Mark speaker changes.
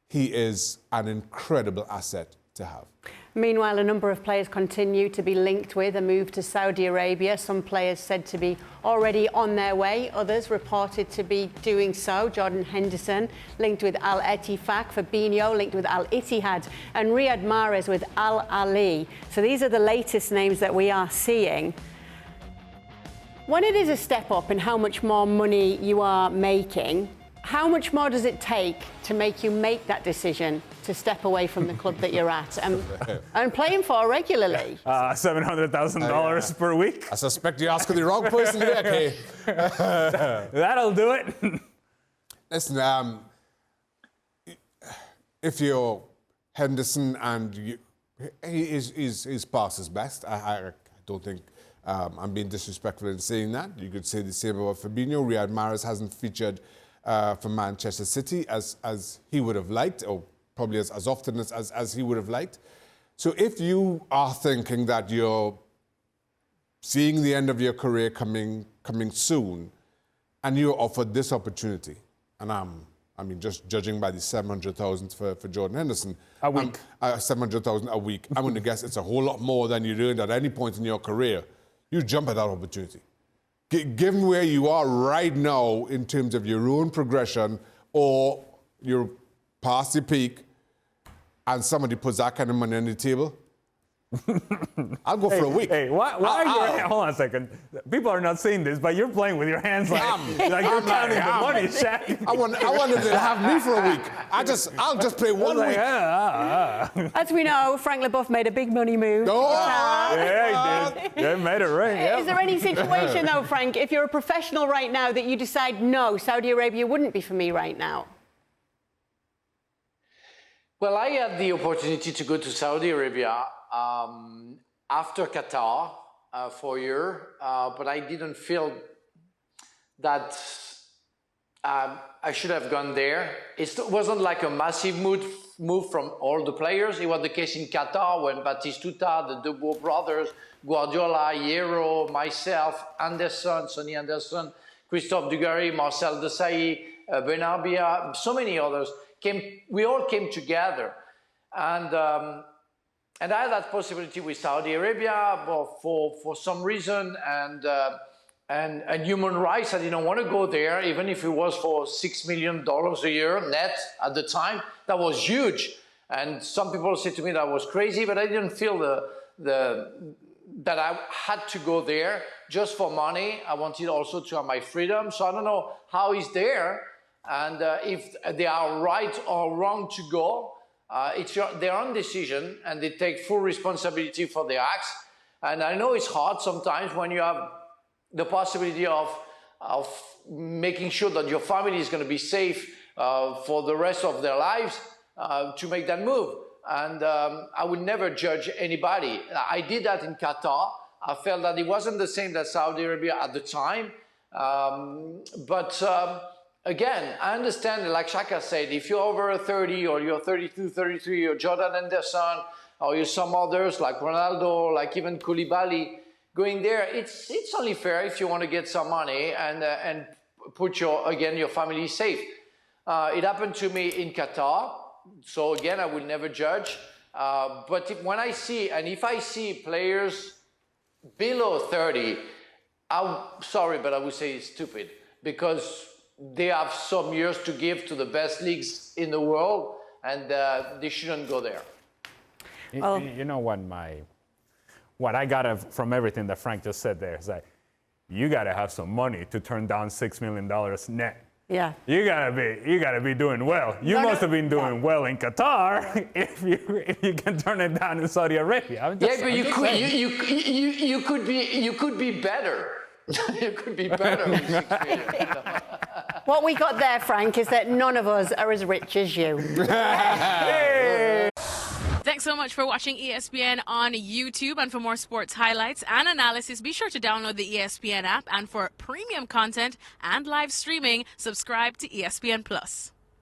Speaker 1: he is an incredible asset to have.
Speaker 2: Meanwhile, a number of players continue to be linked with a move to Saudi Arabia. Some players said to be already on their way, others reported to be doing so. Jordan Henderson linked with Al Ettifaq, Fabinho linked with Al Ittihad, and Riyad Mahrez with Al Ali. So these are the latest names that we are seeing. When it is a step up in how much more money you are making, how much more does it take to make you make that decision to step away from the club that you're at and playing for regularly?
Speaker 3: $700,000 per week.
Speaker 1: I suspect you're asking the wrong person there, Kay.
Speaker 3: That'll do it.
Speaker 1: Listen, if you're Henderson and he is past his best, I don't think I'm being disrespectful in saying that. You could say the same about Fabinho. Riyad Mahrez hasn't featured for Manchester City as he would have liked, or probably as often as he would have liked. So if you are thinking that you're seeing the end of your career coming soon, and you're offered this opportunity, and I mean, just judging by the 700,000 for Jordan Henderson.
Speaker 3: A week.
Speaker 1: 700,000 a week. I'm going to guess it's a whole lot more than you earned at any point in your career. You jump at that opportunity. Given where you are right now in terms of your own progression, or you're past the peak, and somebody puts that kind of money on the table, I'll go for a week.
Speaker 3: Hey, why are you... Hold on a second. People are not seeing this, but you're playing with your hands like you're counting the money, Shaq.
Speaker 1: I wanted to have me for a week. I'll just play 1 week.
Speaker 2: As we know, Frank Leboeuf made a big money move.
Speaker 3: Yeah, he did. They made it right. Yep.
Speaker 2: Is there any situation, though, Frank, if you're a professional right now, that you decide, no, Saudi Arabia wouldn't be for me right now?
Speaker 4: Well, I had the opportunity to go to Saudi Arabia after Qatar for a year, but I didn't feel that I should have gone there. It wasn't like a massive move from all the players. It was the case in Qatar when Batistuta, the De Boer brothers, Guardiola, Hierro, myself, Anderson, Sonny Anderson, Christophe Dugarry, Marcel Desailly, Benarbia, so many others we all came together. And I had that possibility with Saudi Arabia, but for some reason and human rights, I didn't want to go there, even if it was for $6 million a year net at the time. That was huge. And some people said to me that was crazy, but I didn't feel that I had to go there just for money. I wanted also to have my freedom. So I don't know how it's there, and if they are right or wrong to go. It's their own decision, and they take full responsibility for their acts. And I know it's hard sometimes when you have the possibility of making sure that your family is going to be safe for the rest of their lives to make that move. And I would never judge anybody. I did that in Qatar. I felt that it wasn't the same as Saudi Arabia at the time. Again, I understand, like Shaka said, if you're over 30 or you're 32, 33, or Jordan Henderson, or you're some others like Ronaldo, like even Koulibaly, going there, it's only fair if you want to get some money and put your family safe. It happened to me in Qatar, so again, I will never judge. But if I see players below 30, sorry, but I would say it's stupid, because they have some years to give to the best leagues in the world, and they shouldn't go there.
Speaker 3: You know what I got from everything that Frank just said there is that you got to have some money to turn down $6 million net.
Speaker 2: Yeah.
Speaker 3: You gotta be doing well. You must have been doing well in Qatar if you can turn it down in Saudi Arabia.
Speaker 4: But you could be better. You could be better with $6 million.
Speaker 2: What we got there, Frank, is that none of us are as rich as you.
Speaker 5: Thanks so much for watching ESPN on YouTube. And for more sports highlights and analysis, be sure to download the ESPN app. And for premium content and live streaming, subscribe to ESPN Plus.